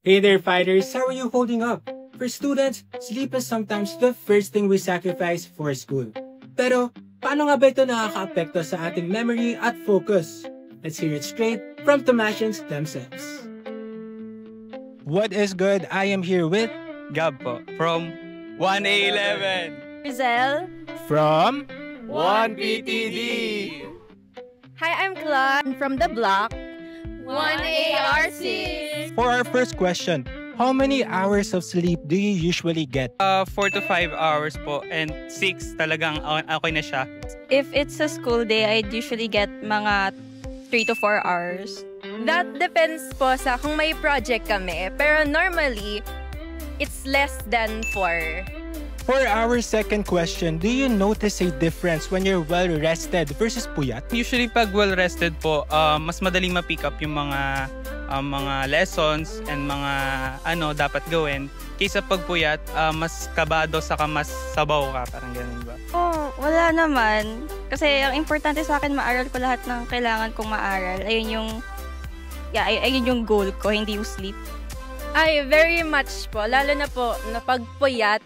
Hey there, fighters! How are you holding up? For students, sleep is sometimes the first thing we sacrifice for school. Pero, paano nga ba ito nakaka-apekto sa ating memory at focus? Let's hear it straight from Tomasians themselves. What is good? I am here with Gab po, from 1A11. Rizal. from 1PTD. Hi, I'm Clan from the block. 1ARC. For our first question, how many hours of sleep do you usually get? 4 to 5 hours po and 6 talagang okay na siya. If it's a school day, I'd usually get mga 3 to 4 hours. That depends po sa kung may project kami. Pero normally, it's less than 4. For our second question, do you notice a difference when you're well-rested versus puyat? Usually pag well-rested po, mas madaling ma-pick up yung mga lessons and mga dapat gawin. Kaysa pag puyat, mas kabado saka mas sabaw ka, parang ganun ba? Oh, wala naman. Kasi ang importante sa akin, maaral ko lahat ng kailangan kong maaral. Ayun yung goal ko, hindi yung sleep. Ay, very much po. Lalo na po, na pag puyat,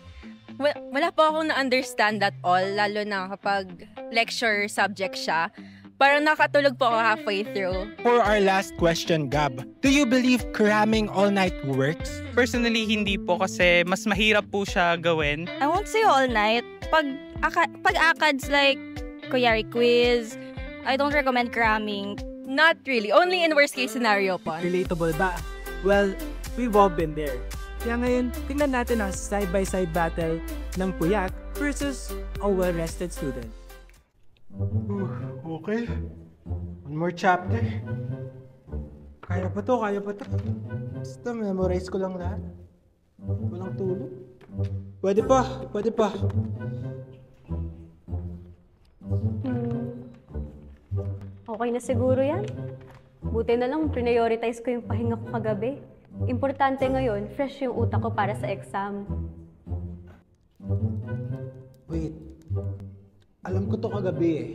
wala po akong na-understand at all. Lalo na kapag lecture subject siya. Parang nakatulog po ako halfway through. For our last question, Gab, do you believe cramming all night works? Personally, hindi po kasi mas mahirap po siya gawin. I won't say all night. Pag ACADS like, kuyari quiz, I don't recommend cramming. Not really. Only in worst case scenario po. Relatable ba? Well, we've all been there. Kaya ngayon, tingnan natin ang side-by-side battle ng puyat versus a well-rested student. Okay. One more chapter. Kaya pa to. Basta memorize ko lang lahat. Walang tulog. Pwede pa. Okay na siguro yan. Buti na lang, prioritize ko yung pahinga ko kagabi. Importante ngayon, fresh yung utak ko para sa exam. Wait. Alam ko to kagabi eh.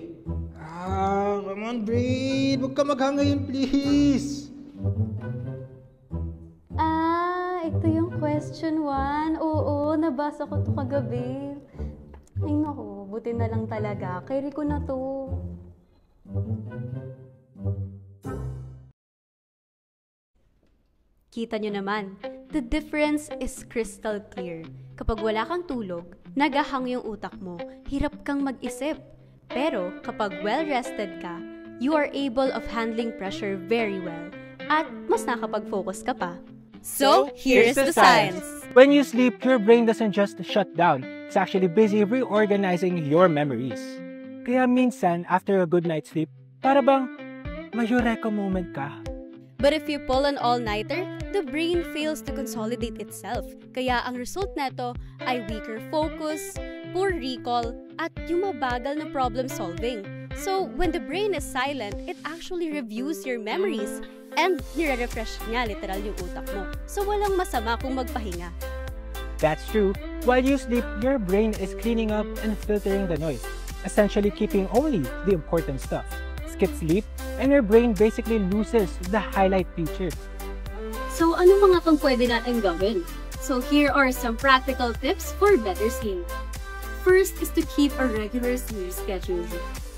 Come on, brain. Huwag ka maghangayin, please. Ito yung question 1. Oo, nabasa ko to kagabi. Ay naku, buti na lang talaga. Carry ko na to. Kita nyo naman, the difference is crystal clear. Kapag wala kang tulog, nagahang yung utak mo, hirap kang mag-isip. Pero kapag well-rested ka, you are able of handling pressure very well. At mas nakapag-focus ka pa. So, here's the science. When you sleep, your brain doesn't just shut down. It's actually busy reorganizing your memories. Kaya minsan, after a good night's sleep, para bang may eureka moment ka. But if you pull an all-nighter, the brain fails to consolidate itself. Kaya ang result neto ay weaker focus, poor recall, at yung mabagal na problem solving. So, when the brain is silent, it actually reviews your memories and nire-refresh niya literal yung utak mo. So, walang masama kung magpahinga. That's true. While you sleep, your brain is cleaning up and filtering the noise, essentially keeping only the important stuff. Skip sleep, and your brain basically loses the highlight feature. So, ano mga pang pwede natin gawin? So, here are some practical tips for better sleep. First is to keep a regular sleep schedule.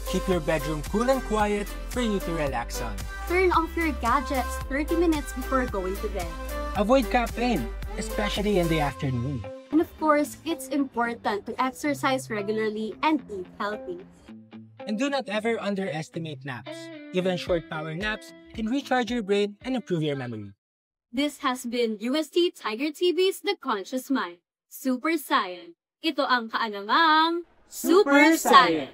Keep your bedroom cool and quiet for you to relax on. Turn off your gadgets 30 minutes before going to bed. Avoid caffeine, especially in the afternoon. And of course, it's important to exercise regularly and eat healthy. And do not ever underestimate naps. Even short power naps can recharge your brain and improve your memory. This has been UST Tiger TV's The Conscious Mind. Super Science. Ito ang kaalamang Super Science.